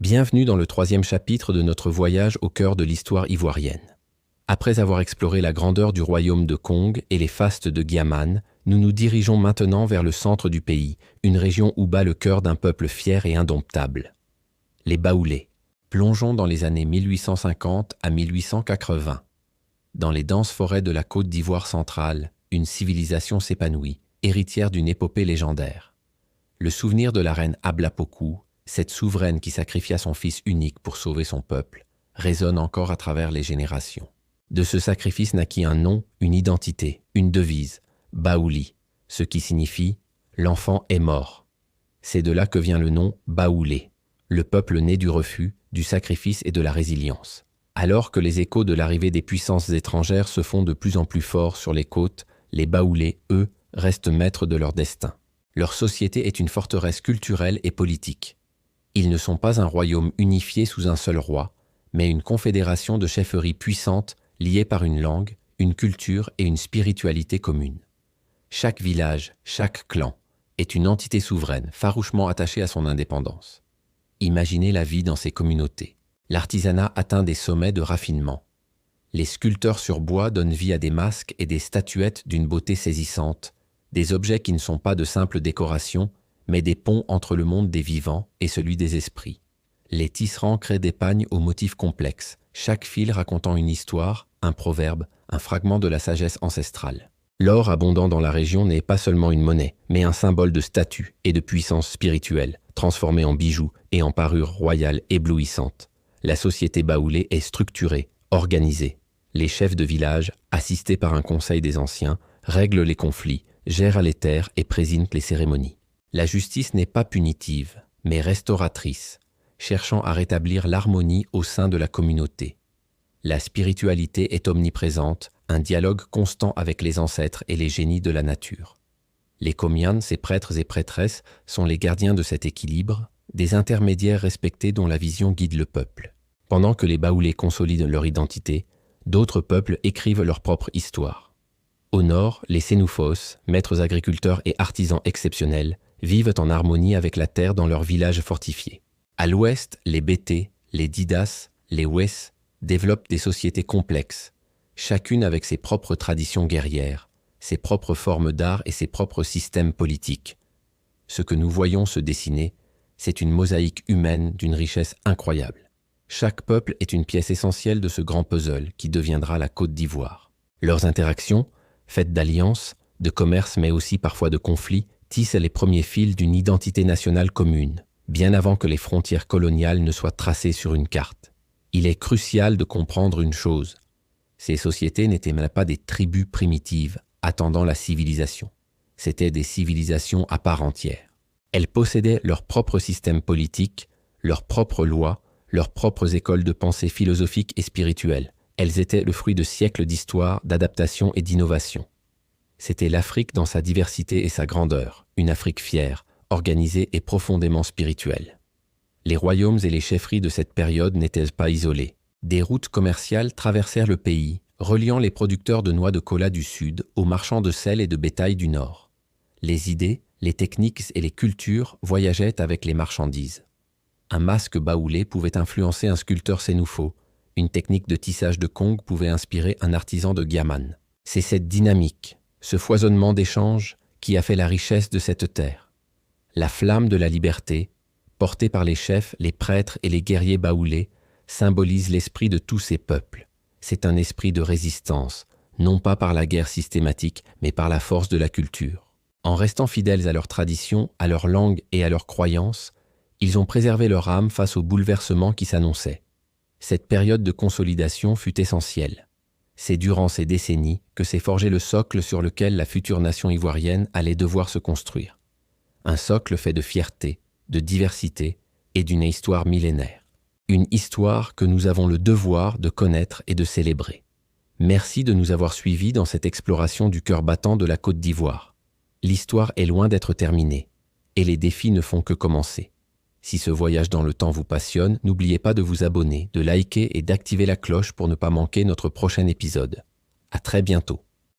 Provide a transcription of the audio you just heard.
Bienvenue dans le 3e chapitre de notre voyage au cœur de l'histoire ivoirienne. Après avoir exploré la grandeur du royaume de Kong et les fastes de Giaman, nous nous dirigeons maintenant vers le centre du pays, une région où bat le cœur d'un peuple fier et indomptable. Les Baoulés. Plongeons dans les années 1850 à 1880. Dans les denses forêts de la Côte d'Ivoire centrale, une civilisation s'épanouit, héritière d'une épopée légendaire. Le souvenir de la reine Ablapoku, cette souveraine qui sacrifia son fils unique pour sauver son peuple, résonne encore à travers les générations. De ce sacrifice naquit un nom, une identité, une devise, Baouli, ce qui signifie « l'enfant est mort ». C'est de là que vient le nom Baoulé, le peuple né du refus, du sacrifice et de la résilience. Alors que les échos de l'arrivée des puissances étrangères se font de plus en plus forts sur les côtes, les Baoulés, eux, restent maîtres de leur destin. Leur société est une forteresse culturelle et politique. Ils ne sont pas un royaume unifié sous un seul roi, mais une confédération de chefferies puissantes liées par une langue, une culture et une spiritualité commune. Chaque village, chaque clan, est une entité souveraine, farouchement attachée à son indépendance. Imaginez la vie dans ces communautés. L'artisanat atteint des sommets de raffinement. Les sculpteurs sur bois donnent vie à des masques et des statuettes d'une beauté saisissante, des objets qui ne sont pas de simples décorations, mais des ponts entre le monde des vivants et celui des esprits. Les tisserands créent des pagnes aux motifs complexes, chaque fil racontant une histoire, un proverbe, un fragment de la sagesse ancestrale. L'or abondant dans la région n'est pas seulement une monnaie, mais un symbole de statut et de puissance spirituelle, transformé en bijoux et en parures royales éblouissantes. La société baoulée est structurée, organisée. Les chefs de village, assistés par un conseil des anciens, règlent les conflits, gèrent les terres et président les cérémonies. La justice n'est pas punitive, mais restauratrice, cherchant à rétablir l'harmonie au sein de la communauté. La spiritualité est omniprésente, un dialogue constant avec les ancêtres et les génies de la nature. Les Komians, ces prêtres et prêtresses, sont les gardiens de cet équilibre, des intermédiaires respectés dont la vision guide le peuple. Pendant que les Baoulés consolident leur identité, d'autres peuples écrivent leur propre histoire. Au nord, les Sénoufos, maîtres agriculteurs et artisans exceptionnels, vivent en harmonie avec la terre dans leurs villages fortifiés. À l'ouest, les Bétés, les Didas, les Wes développent des sociétés complexes, chacune avec ses propres traditions guerrières, ses propres formes d'art et ses propres systèmes politiques. Ce que nous voyons se dessiner, c'est une mosaïque humaine d'une richesse incroyable. Chaque peuple est une pièce essentielle de ce grand puzzle qui deviendra la Côte d'Ivoire. Leurs interactions, faites d'alliances, de commerce mais aussi parfois de conflits, tissent les premiers fils d'une identité nationale commune, bien avant que les frontières coloniales ne soient tracées sur une carte. Il est crucial de comprendre une chose. Ces sociétés n'étaient même pas des tribus primitives attendant la civilisation. C'étaient des civilisations à part entière. Elles possédaient leur propre système politique, leurs propres lois, leurs propres écoles de pensée philosophique et spirituelle. Elles étaient le fruit de siècles d'histoire, d'adaptation et d'innovation. C'était l'Afrique dans sa diversité et sa grandeur, une Afrique fière, organisée et profondément spirituelle. Les royaumes et les chefferies de cette période n'étaient pas isolés. Des routes commerciales traversèrent le pays, reliant les producteurs de noix de cola du sud aux marchands de sel et de bétail du nord. Les idées, les techniques et les cultures voyageaient avec les marchandises. Un masque baoulé pouvait influencer un sculpteur sénoufo, une technique de tissage de Kong pouvait inspirer un artisan de Giaman. C'est cette dynamique, ce foisonnement d'échanges qui a fait la richesse de cette terre. La flamme de la liberté, portée par les chefs, les prêtres et les guerriers baoulés, symbolise l'esprit de tous ces peuples. C'est un esprit de résistance, non pas par la guerre systématique, mais par la force de la culture. En restant fidèles à leurs traditions, à leur langue et à leurs croyances, ils ont préservé leur âme face aux bouleversements qui s'annonçaient. Cette période de consolidation fut essentielle. C'est durant ces décennies que s'est forgé le socle sur lequel la future nation ivoirienne allait devoir se construire. Un socle fait de fierté, de diversité et d'une histoire millénaire. Une histoire que nous avons le devoir de connaître et de célébrer. Merci de nous avoir suivis dans cette exploration du cœur battant de la Côte d'Ivoire. L'histoire est loin d'être terminée, et les défis ne font que commencer. Si ce voyage dans le temps vous passionne, n'oubliez pas de vous abonner, de liker et d'activer la cloche pour ne pas manquer notre prochain épisode. À très bientôt.